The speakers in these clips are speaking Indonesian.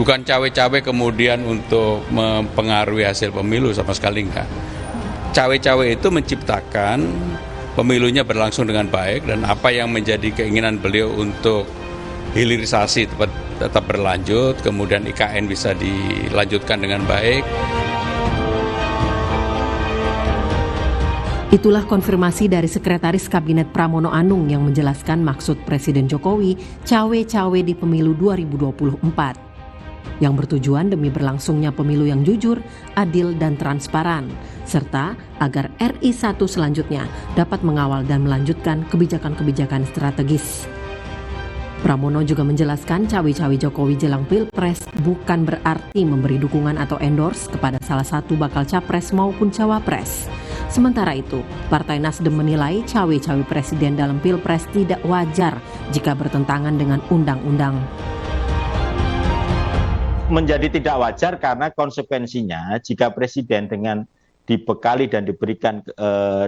Bukan cawe-cawe kemudian untuk mempengaruhi hasil pemilu, sama sekali enggak. Cawe-cawe itu menciptakan pemilunya berlangsung dengan baik, dan apa yang menjadi keinginan beliau untuk hilirisasi tetap berlanjut, kemudian IKN bisa dilanjutkan dengan baik. Itulah konfirmasi dari Sekretaris Kabinet Pramono Anung yang menjelaskan maksud Presiden Jokowi cawe-cawe di pemilu 2024. Yang bertujuan demi berlangsungnya pemilu yang jujur, adil, dan transparan, serta agar RI 1 selanjutnya dapat mengawal dan melanjutkan kebijakan-kebijakan strategis. Pramono juga menjelaskan cawe-cawe Jokowi jelang Pilpres bukan berarti memberi dukungan atau endorse kepada salah satu bakal capres maupun cawapres. Sementara itu, Partai Nasdem menilai cawe-cawe presiden dalam Pilpres tidak wajar jika bertentangan dengan undang-undang. Menjadi tidak wajar karena konsekuensinya jika presiden dengan dibekali dan diberikan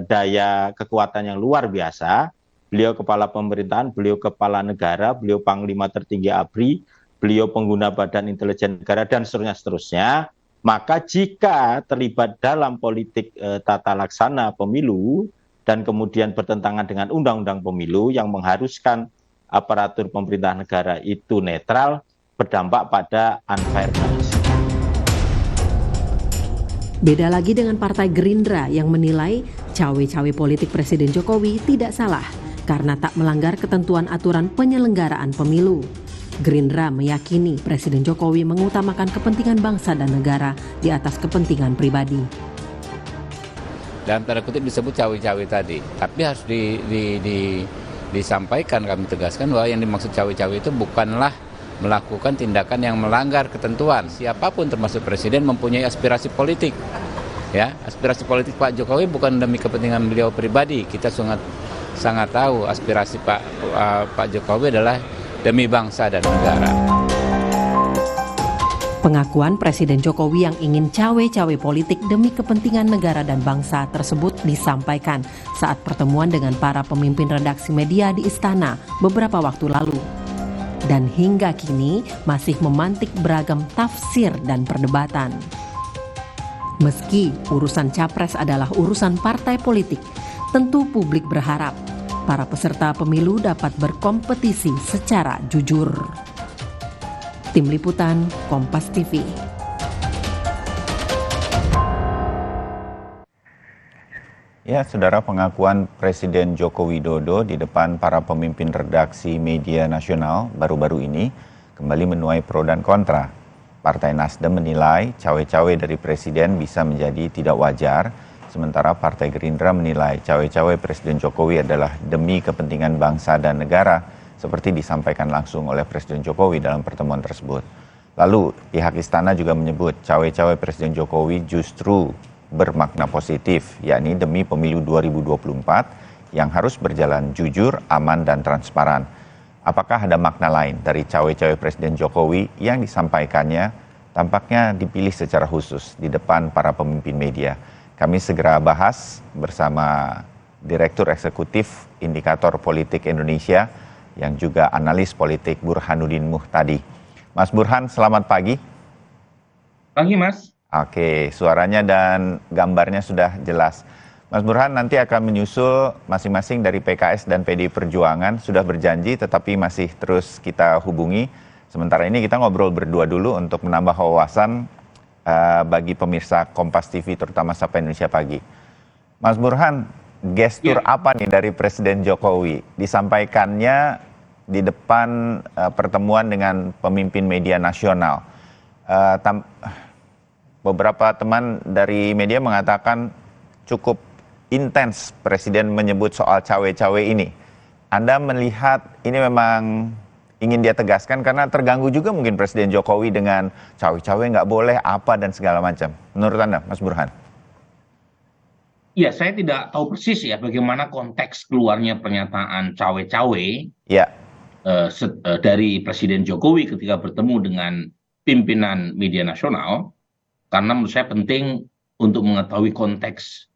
daya kekuatan yang luar biasa, beliau kepala pemerintahan, beliau kepala negara, beliau panglima tertinggi ABRI, beliau pengguna badan intelijen negara, dan seterusnya, maka jika terlibat dalam politik tata laksana pemilu dan kemudian bertentangan dengan undang-undang pemilu yang mengharuskan aparatur pemerintahan negara itu netral, berdampak pada unfairness. Beda lagi dengan Partai Gerindra yang menilai cawe-cawe politik Presiden Jokowi tidak salah karena tak melanggar ketentuan aturan penyelenggaraan pemilu. Gerindra meyakini Presiden Jokowi mengutamakan kepentingan bangsa dan negara di atas kepentingan pribadi. Dalam tanda kutip disebut cawe-cawe tadi, tapi harus disampaikan, kami tegaskan bahwa yang dimaksud cawe-cawe itu bukanlah melakukan tindakan yang melanggar ketentuan. Siapapun termasuk presiden mempunyai aspirasi politik. Ya, aspirasi politik Pak Jokowi bukan demi kepentingan beliau pribadi. Kita sangat tahu aspirasi Pak Jokowi adalah demi bangsa dan negara. Pengakuan Presiden Jokowi yang ingin cawe-cawe politik demi kepentingan negara dan bangsa tersebut disampaikan saat pertemuan dengan para pemimpin redaksi media di Istana beberapa waktu lalu. Dan hingga kini masih memantik beragam tafsir dan perdebatan. Meski urusan capres adalah urusan partai politik, tentu publik berharap para peserta pemilu dapat berkompetisi secara jujur. Tim Liputan, Kompas TV. Ya, saudara, pengakuan Presiden Joko Widodo di depan para pemimpin redaksi media nasional baru-baru ini kembali menuai pro dan kontra. Partai Nasdem menilai cawe-cawe dari Presiden bisa menjadi tidak wajar, sementara Partai Gerindra menilai cawe-cawe Presiden Jokowi adalah demi kepentingan bangsa dan negara, seperti disampaikan langsung oleh Presiden Jokowi dalam pertemuan tersebut. Lalu, pihak Istana juga menyebut cawe-cawe Presiden Jokowi justru bermakna positif, yakni demi pemilu 2024 yang harus berjalan jujur, aman, dan transparan. Apakah ada makna lain dari cawe-cawe Presiden Jokowi yang disampaikannya tampaknya dipilih secara khusus di depan para pemimpin media? Kami segera bahas bersama Direktur Eksekutif Indikator Politik Indonesia yang juga analis politik Burhanuddin Muhtadi. Mas Burhan, selamat pagi. Pagi, Mas. Oke, suaranya dan gambarnya sudah jelas. Mas Burhan nanti akan menyusul masing-masing dari PKS dan PDI Perjuangan, sudah berjanji tetapi masih terus kita hubungi. Sementara ini kita ngobrol berdua dulu untuk menambah wawasan bagi pemirsa Kompas TV, terutama Sapa Indonesia Pagi. Mas Burhan, gestur apa nih dari Presiden Jokowi? Disampaikannya di depan pertemuan dengan pemimpin media nasional. Beberapa teman dari media mengatakan cukup intens Presiden menyebut soal cawe-cawe ini. Anda melihat ini memang ingin dia tegaskan karena terganggu juga mungkin Presiden Jokowi dengan cawe-cawe nggak boleh apa dan segala macam. Menurut Anda, Mas Burhan? Ya, saya tidak tahu persis ya bagaimana konteks keluarnya pernyataan cawe-cawe dari Presiden Jokowi ketika bertemu dengan pimpinan media nasional. Karena menurut saya penting untuk mengetahui konteks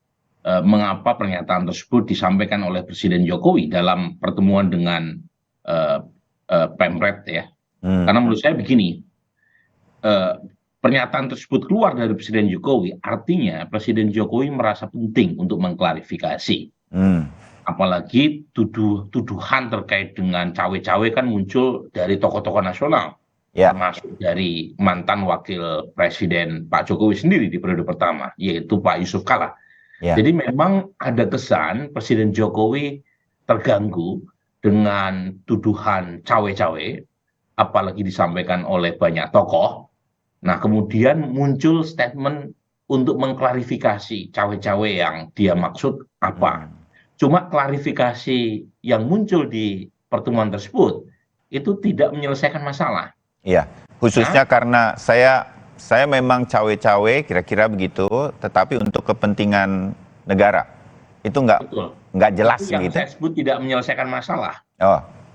mengapa pernyataan tersebut disampaikan oleh Presiden Jokowi dalam pertemuan dengan Pemret ya. Karena menurut saya begini, pernyataan tersebut keluar dari Presiden Jokowi, artinya Presiden Jokowi merasa penting untuk mengklarifikasi. Apalagi tuduhan terkait dengan cawe-cawe kan muncul dari tokoh-tokoh nasional, termasuk dari mantan wakil Presiden Pak Jokowi sendiri di periode pertama, yaitu Pak Yusuf Kala. Jadi memang ada kesan Presiden Jokowi terganggu dengan tuduhan cawe-cawe, apalagi disampaikan oleh banyak tokoh. Nah, kemudian muncul statement untuk mengklarifikasi cawe-cawe yang dia maksud apa. Cuma klarifikasi yang muncul di pertemuan tersebut itu tidak menyelesaikan masalah. Iya, khususnya karena saya memang cawe-cawe kira-kira begitu, tetapi untuk kepentingan negara itu nggak jelas itu yang gitu. Saya sebut tidak menyelesaikan masalah.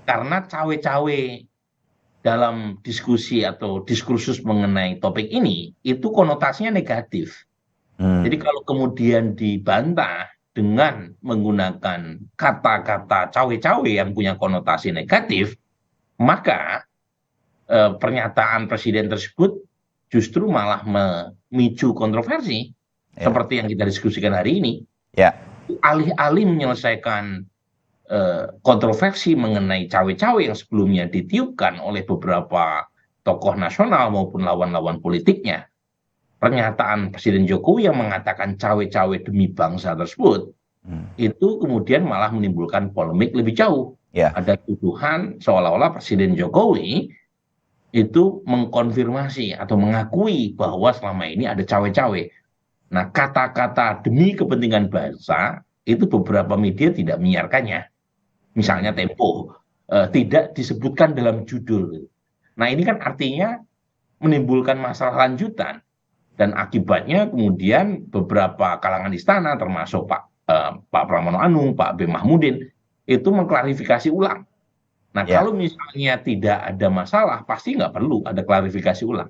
Karena cawe-cawe dalam diskusi atau diskursus mengenai topik ini itu konotasinya negatif. Jadi kalau kemudian dibantah dengan menggunakan kata-kata cawe-cawe yang punya konotasi negatif, maka pernyataan presiden tersebut justru malah memicu kontroversi seperti yang kita diskusikan hari ini. Alih-alih menyelesaikan kontroversi mengenai cawe-cawe yang sebelumnya ditiupkan oleh beberapa tokoh nasional maupun lawan-lawan politiknya, pernyataan Presiden Jokowi yang mengatakan cawe-cawe demi bangsa tersebut itu kemudian malah menimbulkan polemik lebih jauh. Ada tuduhan seolah-olah Presiden Jokowi itu mengkonfirmasi atau mengakui bahwa selama ini ada cawe-cawe. Nah, kata-kata demi kepentingan bangsa itu beberapa media tidak menyiarkannya. Misalnya Tempo tidak disebutkan dalam judul. Nah, ini kan artinya menimbulkan masalah lanjutan. Dan akibatnya kemudian beberapa kalangan istana termasuk Pak Pramono Anung, Pak B. Mahmudin itu mengklarifikasi ulang. Nah, kalau misalnya tidak ada masalah, pasti nggak perlu ada klarifikasi ulang.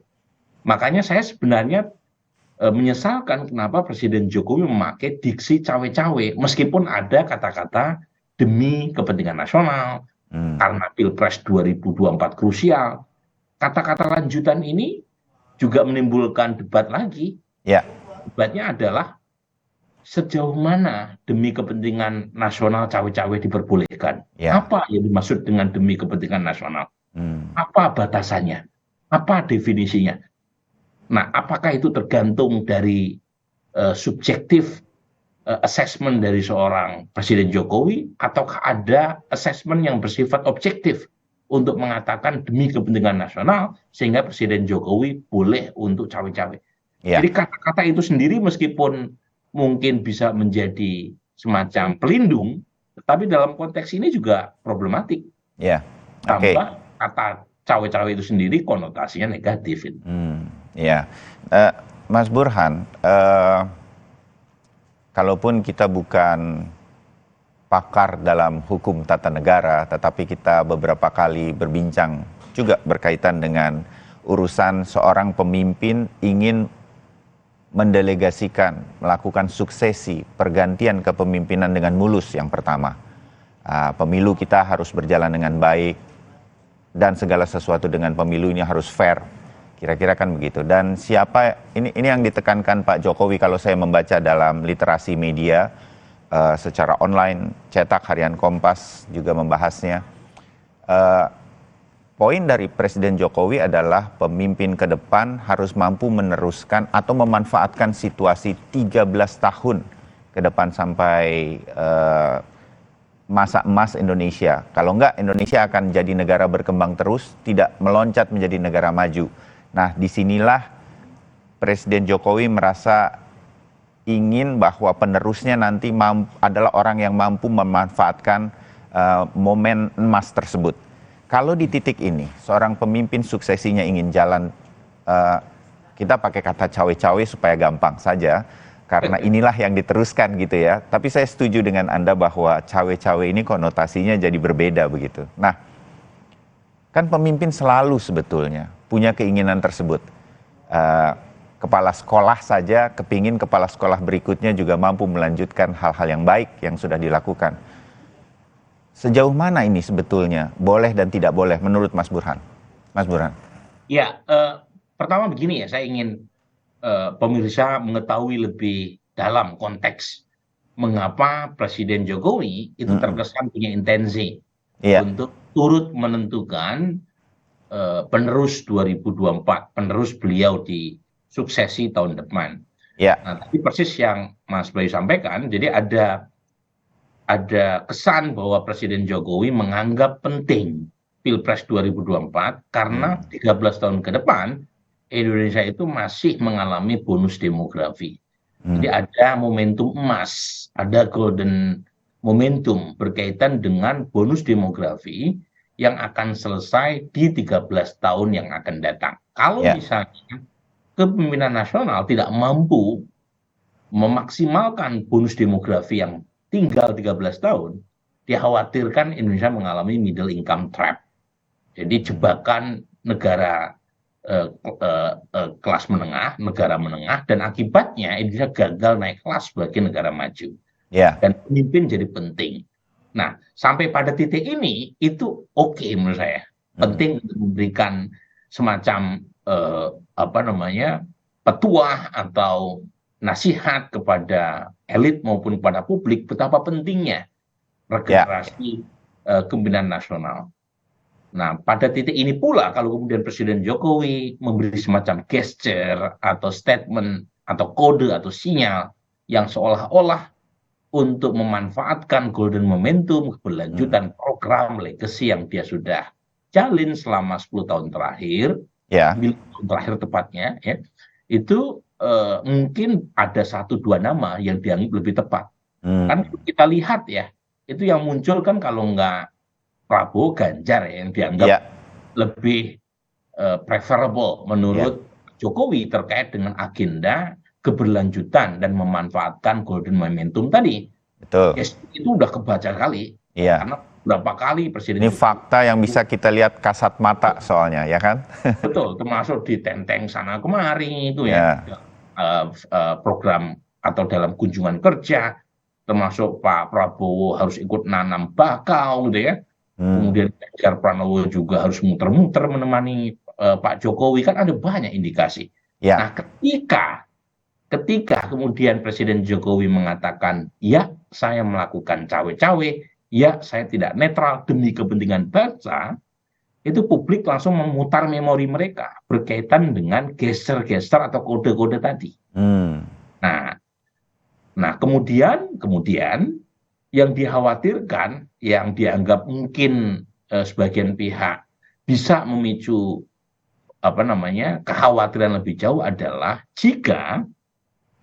Makanya saya sebenarnya menyesalkan kenapa Presiden Jokowi memakai diksi cawe-cawe, meskipun ada kata-kata demi kepentingan nasional, karena Pilpres 2024 krusial. Kata-kata lanjutan ini juga menimbulkan debat lagi. Debatnya adalah sejauh mana demi kepentingan nasional cawe-cawe diperbolehkan. Apa yang dimaksud dengan demi kepentingan nasional? Apa batasannya? Apa definisinya? Nah, apakah itu tergantung dari subjektif assessment dari seorang Presiden Jokowi, ataukah ada assessment yang bersifat objektif untuk mengatakan demi kepentingan nasional sehingga Presiden Jokowi boleh untuk cawe-cawe? Jadi kata-kata itu sendiri meskipun mungkin bisa menjadi semacam pelindung, tetapi dalam konteks ini juga problematik. Tambah kata cawe-cawe itu sendiri konotasinya negatif. Mas Burhan, kalaupun kita bukan pakar dalam hukum tata negara, tetapi kita beberapa kali berbincang juga berkaitan dengan urusan seorang pemimpin ingin mendelegasikan, melakukan suksesi, pergantian kepemimpinan dengan mulus yang pertama. Pemilu kita harus berjalan dengan baik, dan segala sesuatu dengan pemilu ini harus fair. Kira-kira kan begitu. Dan siapa, ini yang ditekankan Pak Jokowi kalau saya membaca dalam literasi media, secara online, cetak harian Kompas juga membahasnya. Poin dari Presiden Jokowi adalah pemimpin ke depan harus mampu meneruskan atau memanfaatkan situasi 13 tahun ke depan sampai masa emas Indonesia. Kalau enggak, Indonesia akan jadi negara berkembang terus, tidak meloncat menjadi negara maju. Nah, disinilah Presiden Jokowi merasa ingin bahwa penerusnya nanti adalah orang yang mampu memanfaatkan momen emas tersebut. Kalau di titik ini, seorang pemimpin suksesinya ingin jalan, kita pakai kata cawe-cawe supaya gampang saja, karena inilah yang diteruskan gitu ya. Tapi saya setuju dengan Anda bahwa cawe-cawe ini konotasinya jadi berbeda begitu. Nah, kan pemimpin selalu sebetulnya punya keinginan tersebut. Kepala sekolah saja kepingin kepala sekolah berikutnya juga mampu melanjutkan hal-hal yang baik yang sudah dilakukan. Sejauh mana ini sebetulnya boleh dan tidak boleh menurut Mas Burhan? Mas Burhan. Ya, pertama begini ya, saya ingin pemirsa mengetahui lebih dalam konteks mengapa Presiden Jokowi itu terkesan punya intensi untuk turut menentukan penerus 2024, penerus beliau di suksesi tahun depan. Nah, tapi persis yang Mas Bayu sampaikan, jadi ada kesan bahwa Presiden Jokowi menganggap penting Pilpres 2024 karena 13 tahun ke depan Indonesia itu masih mengalami bonus demografi. Jadi ada momentum emas, ada golden momentum berkaitan dengan bonus demografi yang akan selesai di 13 tahun yang akan datang. Kalau misalnya kepemimpinan nasional tidak mampu memaksimalkan bonus demografi yang tinggal 13 tahun, dikhawatirkan Indonesia mengalami middle income trap. Jadi jebakan negara kelas menengah, negara menengah, dan akibatnya Indonesia gagal naik kelas sebagai negara maju. Dan pemimpin jadi penting. Nah, sampai pada titik ini itu oke menurut saya. Penting untuk memberikan semacam petuah atau nasihat kepada elit maupun kepada publik betapa pentingnya regenerasi kepemimpinan nasional. Nah, pada titik ini pula kalau kemudian Presiden Jokowi memberi semacam gesture atau statement atau kode atau sinyal yang seolah-olah untuk memanfaatkan golden momentum, keberlanjutan program legacy yang dia sudah jalin selama 10 tahun terakhir, 9 tahun terakhir tepatnya, ya, itu mungkin ada 1-2 nama yang dianggap lebih tepat. Kan kita lihat ya, itu yang muncul kan kalau nggak Prabowo, Ganjar ya, yang dianggap lebih preferable menurut Jokowi terkait dengan agenda keberlanjutan dan memanfaatkan golden momentum tadi. Betul. Yes, itu udah kebaca kali. Karena berapa kali Presiden Ini Jokowi, fakta yang bisa kita lihat kasat mata soalnya, ya kan? betul, termasuk di Tenteng sana kemari itu ya. Program atau dalam kunjungan kerja, termasuk Pak Prabowo harus ikut nanam bakau gitu ya. Kemudian Ganjar Pranowo juga harus muter-muter menemani Pak Jokowi, kan ada banyak indikasi. Nah, ketika kemudian Presiden Jokowi mengatakan, ya saya melakukan cawe-cawe, ya saya tidak netral demi kepentingan bangsa, itu publik langsung memutar memori mereka berkaitan dengan gesture-gesture atau kode-kode tadi. Nah, kemudian yang dikhawatirkan, yang dianggap mungkin sebagian pihak bisa memicu kekhawatiran lebih jauh adalah jika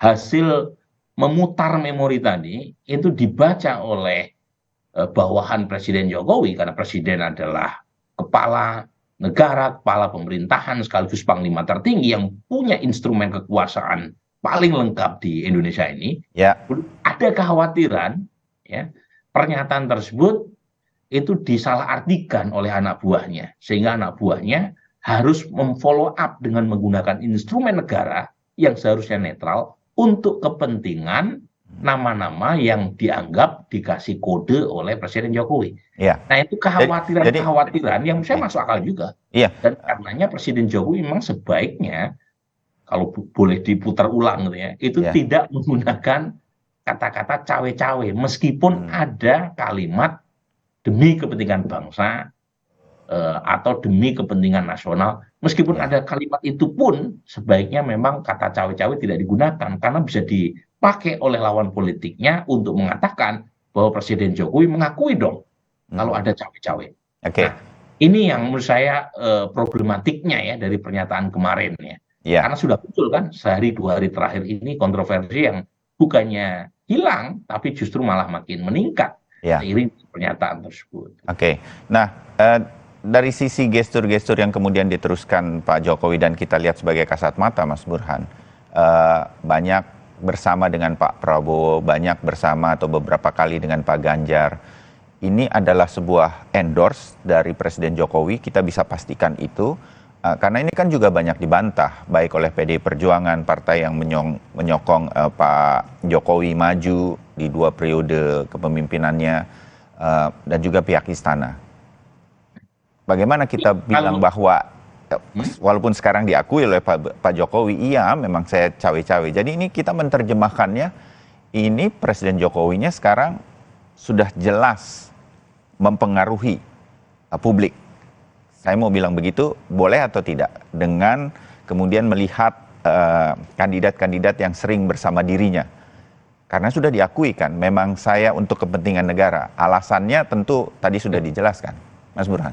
hasil memutar memori tadi itu dibaca oleh bawahan Presiden Jokowi, karena Presiden adalah kepala negara, kepala pemerintahan sekaligus panglima tertinggi yang punya instrumen kekuasaan paling lengkap di Indonesia ini. Ada kekhawatiran ya, pernyataan tersebut itu disalahartikan oleh anak buahnya, sehingga anak buahnya harus memfollow up dengan menggunakan instrumen negara yang seharusnya netral untuk kepentingan nama-nama yang dianggap dikasih kode oleh Presiden Jokowi. Nah, itu kekhawatiran yang saya masuk akal juga. Dan karenanya Presiden Jokowi memang sebaiknya, kalau boleh diputar ulang gitu ya, itu tidak menggunakan kata-kata cawe-cawe, meskipun ada kalimat demi kepentingan bangsa atau demi kepentingan nasional, meskipun ada kalimat itu pun sebaiknya memang kata cawe-cawe tidak digunakan, karena bisa dipakai oleh lawan politiknya untuk mengatakan bahwa Presiden Jokowi mengakui dong kalau ada cawe-cawe. Nah, ini yang menurut saya problematiknya ya dari pernyataan kemarin ya. Karena sudah muncul kan sehari 2 hari terakhir ini kontroversi yang bukannya hilang, tapi justru malah makin meningkat seiring pernyataan tersebut. Nah, dari sisi gestur-gestur yang kemudian diteruskan Pak Jokowi dan kita lihat sebagai kasat mata, Mas Burhan, banyak bersama dengan Pak Prabowo, banyak bersama atau beberapa kali dengan Pak Ganjar. Ini adalah sebuah endorse dari Presiden Jokowi, kita bisa pastikan itu. Karena ini kan juga banyak dibantah, baik oleh PDI Perjuangan, partai yang menyokong Pak Jokowi maju di 2 periode kepemimpinannya, dan juga pihak istana. Bagaimana kita bilang bahwa walaupun sekarang diakui oleh Pak Jokowi, iya memang saya cawe-cawe. Jadi ini kita menerjemahkannya, ini Presiden Jokowinya sekarang sudah jelas mempengaruhi publik. Saya mau bilang begitu, boleh atau tidak? Dengan kemudian melihat kandidat-kandidat yang sering bersama dirinya. Karena sudah diakui kan, memang saya untuk kepentingan negara. Alasannya tentu tadi sudah dijelaskan, Mas Burhan.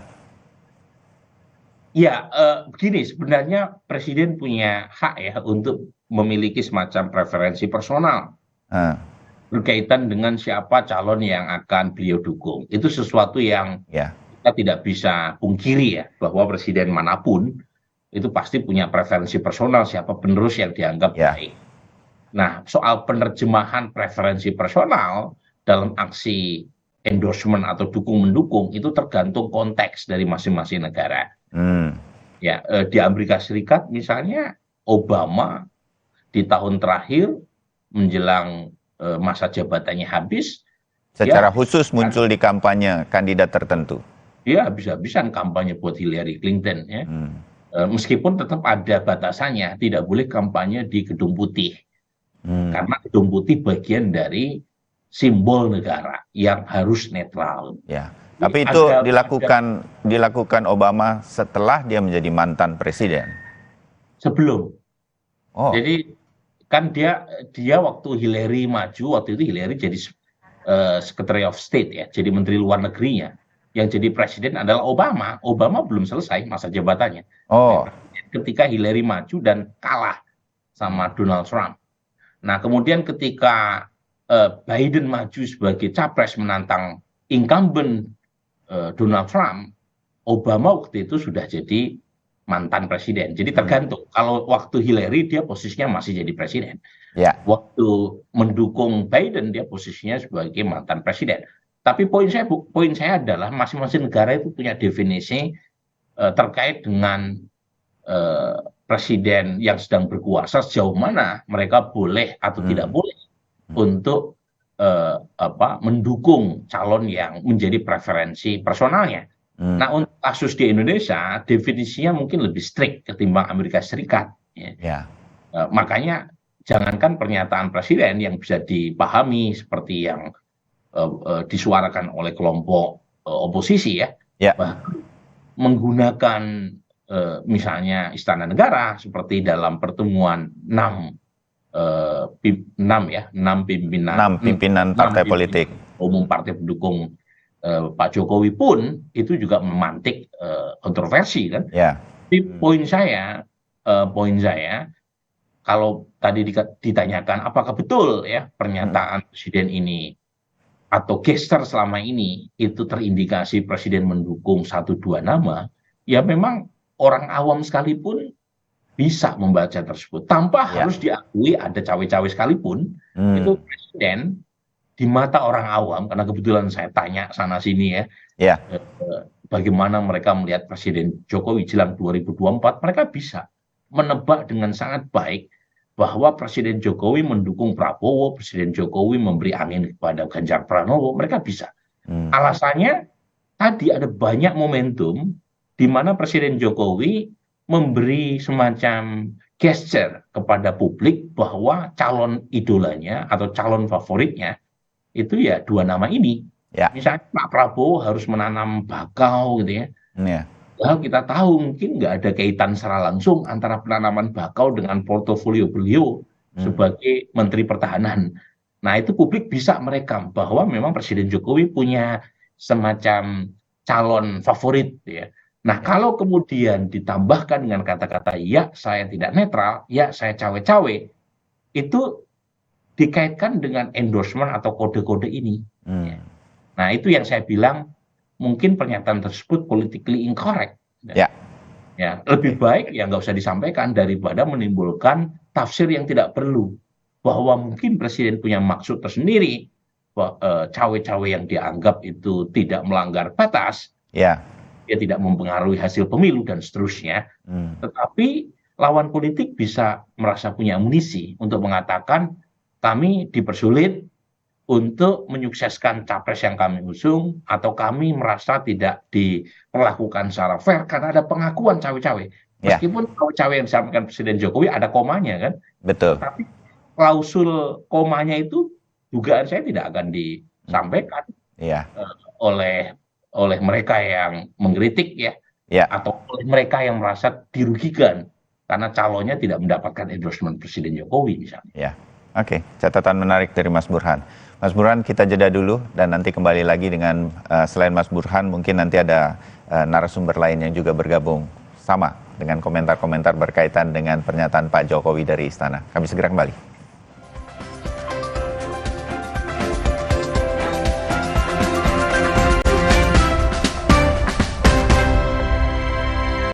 Ya, begini, sebenarnya Presiden punya hak ya untuk memiliki semacam preferensi personal berkaitan dengan siapa calon yang akan beliau dukung. Itu sesuatu yang kita tidak bisa pungkiri ya, bahwa Presiden manapun itu pasti punya preferensi personal siapa penerus yang dianggap baik. Nah, soal penerjemahan preferensi personal dalam aksi endorsement atau dukung-mendukung itu tergantung konteks dari masing-masing negara. Ya, di Amerika Serikat misalnya Obama di tahun terakhir menjelang masa jabatannya habis, secara khusus muncul di kampanye kandidat tertentu. Dia habis-habisan kampanye buat Hillary Clinton ya. Meskipun tetap ada batasannya, tidak boleh kampanye di Gedung Putih. Karena Gedung Putih bagian dari simbol negara yang harus netral. Ya. Tapi itu dilakukan Obama setelah dia menjadi mantan presiden. Sebelum. Oh. Jadi kan dia waktu Hillary maju, waktu itu Hillary jadi Secretary of State ya, jadi Menteri Luar Negerinya. Yang jadi presiden adalah Obama. Obama belum selesai masa jabatannya. Oh. Ketika Hillary maju dan kalah sama Donald Trump. Nah, kemudian ketika Biden maju sebagai capres menantang incumbent Donald Trump, Obama waktu itu sudah jadi mantan presiden. Jadi tergantung. Kalau waktu Hillary dia posisinya masih jadi presiden. Ya. Waktu mendukung Biden dia posisinya sebagai mantan presiden. Tapi poin saya adalah masing-masing negara itu punya definisi terkait dengan presiden yang sedang berkuasa, sejauh mana mereka boleh atau tidak boleh untuk mendukung calon yang menjadi preferensi personalnya. Nah, untuk kasus di Indonesia definisinya mungkin lebih strict ketimbang Amerika Serikat. Ya. Makanya jangankan pernyataan presiden yang bisa dipahami seperti yang disuarakan oleh kelompok oposisi ya. Menggunakan misalnya Istana Negara seperti dalam pertemuan 6 pimpinan partai politik umum partai pendukung Pak Jokowi pun itu juga memantik kontroversi kan. Tapi poin saya kalau tadi ditanyakan apakah betul ya pernyataan presiden ini atau gesture selama ini itu terindikasi presiden mendukung 1-2 nama, ya memang orang awam sekalipun bisa membaca tersebut tanpa harus diakui ada cawe-cawe sekalipun. Itu presiden di mata orang awam, karena kebetulan saya tanya sana sini ya, bagaimana mereka melihat Presiden Jokowi jelang 2024, mereka bisa menebak dengan sangat baik bahwa Presiden Jokowi mendukung Prabowo, Presiden Jokowi memberi angin kepada Ganjar Pranowo, mereka bisa. Alasannya tadi ada banyak momentum di mana Presiden Jokowi memberi semacam gesture kepada publik bahwa calon idolanya atau calon favoritnya itu ya 2 nama ini. Misalnya Pak Prabowo harus menanam bakau gitu ya. Padahal kita tahu mungkin nggak ada kaitan secara langsung antara penanaman bakau dengan portofolio beliau sebagai Menteri Pertahanan. Nah, itu publik bisa merekam bahwa memang Presiden Jokowi punya semacam calon favorit ya. Nah, kalau kemudian ditambahkan dengan kata-kata ya saya tidak netral, ya saya cawe-cawe, itu dikaitkan dengan endorsement atau kode-kode ini. Nah, itu yang saya bilang mungkin pernyataan tersebut politically incorrect. Ya, lebih baik ya nggak usah disampaikan daripada menimbulkan tafsir yang tidak perlu. Bahwa mungkin presiden punya maksud tersendiri, cawe-cawe yang dianggap itu tidak melanggar batas, dia tidak mempengaruhi hasil pemilu dan seterusnya. Tetapi lawan politik bisa merasa punya amunisi untuk mengatakan kami dipersulit untuk menyukseskan capres yang kami usung, atau kami merasa tidak diperlakukan secara fair karena ada pengakuan cawe-cawe. Ya. Meskipun cawe-cawe yang disampaikan Presiden Jokowi ada komanya kan, Betul. tapi klausul komanya itu dugaan saya tidak akan disampaikan Iya. oleh mereka yang mengkritik ya, Ya. atau oleh mereka yang merasa dirugikan karena calonnya tidak mendapatkan endorsement Presiden Jokowi misalnya. Ya. Oke, catatan menarik dari Mas Burhan. Mas Burhan, kita jeda dulu dan nanti kembali lagi dengan selain Mas Burhan mungkin nanti ada narasumber lain yang juga bergabung sama dengan komentar-komentar berkaitan dengan pernyataan Pak Jokowi dari Istana. Kami segera kembali.